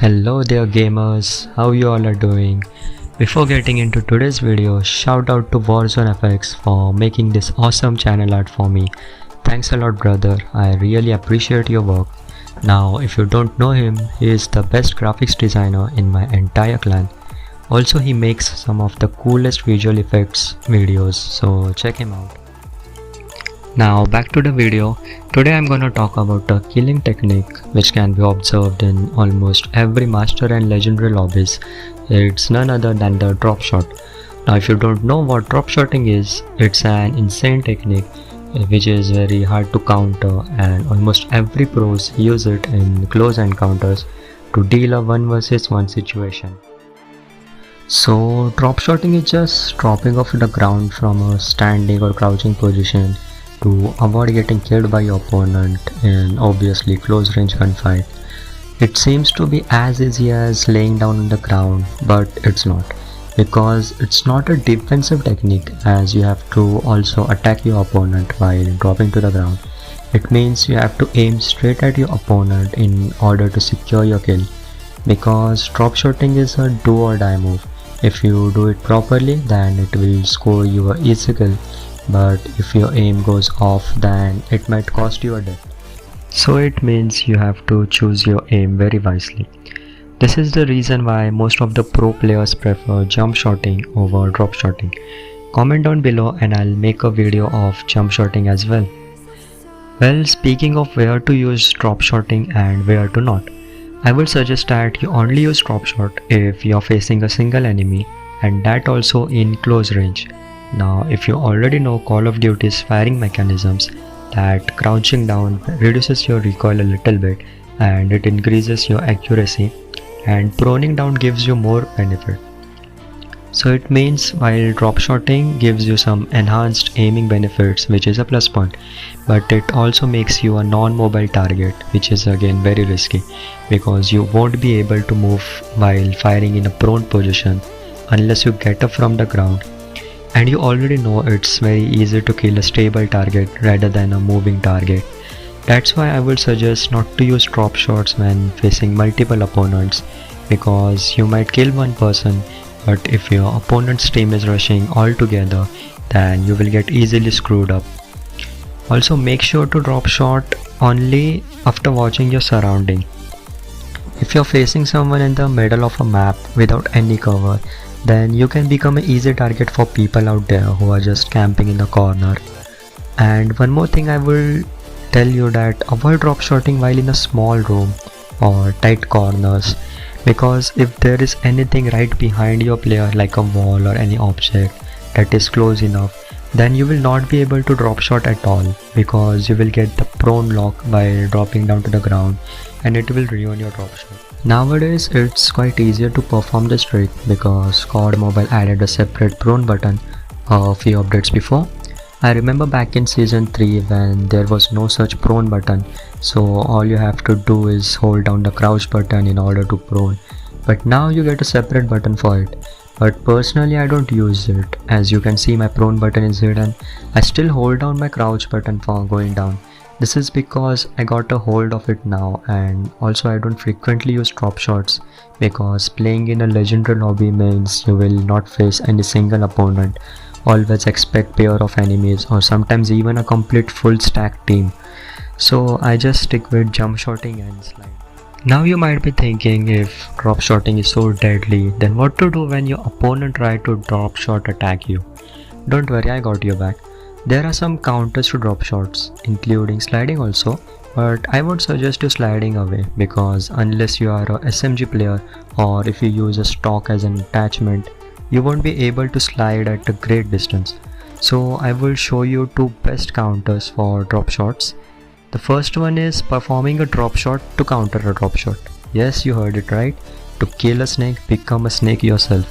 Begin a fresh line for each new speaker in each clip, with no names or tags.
Hello there gamers, how you all are doing? Before getting into today's video, shout out to WarzoneFX for making this awesome channel art for me. Thanks a lot brother, I really appreciate your work. Now if you don't know him, he is the best graphics designer in my entire clan. Also he makes some of the coolest visual effects videos, so check him out. Now back to the video. Today I'm gonna talk about a killing technique which can be observed in almost every master and legendary lobbies. It's none other than the drop shot. Now if you don't know what drop shotting is, it's an insane technique which is very hard to counter, and almost every pros use it in close encounters to deal a 1 versus 1 situation. So drop shotting is just dropping off the ground from a standing or crouching position to avoid getting killed by your opponent in obviously close range gunfight. It seems to be as easy as laying down on the ground, but it's not, because it's not a defensive technique, as you have to also attack your opponent while dropping to the ground. It means you have to aim straight at your opponent in order to secure your kill, because drop shotting is a do or die move. If you do it properly, then it will score you an easy kill, but if your aim goes off, then it might cost you a death. So it means you have to choose your aim very wisely. This is the reason why most of the pro players prefer jump shotting over drop shotting. Comment down below and I'll make a video of jump shotting as well. Well, speaking of where to use drop shotting and where to not, I would suggest that you only use drop shot if you're facing a single enemy, and that also in close range. Now if you already know Call of Duty's firing mechanisms, that crouching down reduces your recoil a little bit and it increases your accuracy, and proning down gives you more benefit. So it means while drop shotting gives you some enhanced aiming benefits, which is a plus point, but it also makes you a non-mobile target, which is again very risky, because you won't be able to move while firing in a prone position unless you get up from the ground. And you already know it's very easy to kill a stable target rather than a moving target. That's why I would suggest not to use drop shots when facing multiple opponents, because you might kill one person, but if your opponent's team is rushing all together, then you will get easily screwed up. Also make sure to drop shot only after watching your surrounding. If you're facing someone in the middle of a map without any cover, then you can become an easy target for people out there who are just camping in the corner. And one more thing I will tell you, that avoid drop shotting while in a small room or tight corners, because if there is anything right behind your player like a wall or any object that is close enough, then you will not be able to drop shot at all, because you will get the prone lock while dropping down to the ground and it will ruin your drop shot. Nowadays it's quite easier to perform this trick because COD Mobile added a separate prone button a few updates before. I remember back in season 3 when there was no such prone button, so all you have to do is hold down the crouch button in order to prone, but now you get a separate button for it. But personally I don't use it, as you can see my prone button is hidden. I still hold down my crouch button for going down. This is because I got a hold of it now, and also I don't frequently use drop shots, because playing in a legendary lobby means you will not face any single opponent. Always expect pair of enemies or sometimes even a complete full stack team. So I just stick with jump shotting and slide. Now you might be thinking, if drop shotting is so deadly, then what to do when your opponent try to drop shot attack you? Don't worry, I got your back. There are some counters to drop shots, including sliding also, but I would suggest you sliding away, because unless you are a SMG player or if you use a stock as an attachment, you won't be able to slide at a great distance. So I will show you two best counters for drop shots. The first one is performing a drop shot to counter a drop shot. Yes, you heard it right. To kill a snake, become a snake yourself.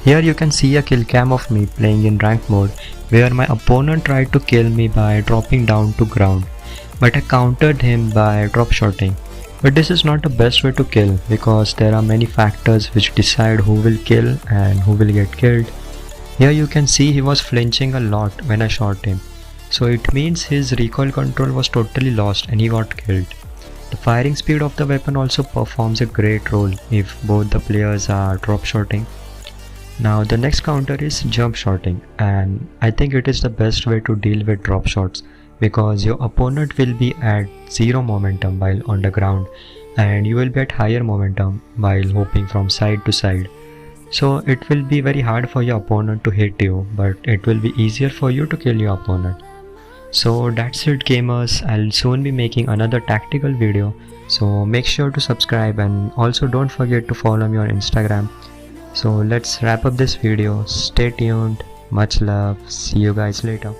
Here you can see a kill cam of me playing in rank mode, where my opponent tried to kill me by dropping down to ground, but I countered him by drop shotting. But this is not the best way to kill, because there are many factors which decide who will kill and who will get killed. Here you can see he was flinching a lot when I shot him, so it means his recoil control was totally lost and he got killed. The firing speed of the weapon also performs a great role if both the players are drop shotting. Now the next counter is jump shotting, and I think it is the best way to deal with drop shots because your opponent will be at zero momentum while on the ground and you will be at higher momentum while hopping from side to side. So it will be very hard for your opponent to hit you, but it will be easier for you to kill your opponent. So that's it gamers, I'll soon be making another tactical video, so make sure to subscribe and also don't forget to follow me on Instagram. So let's wrap up this video, stay tuned, much love, see you guys later.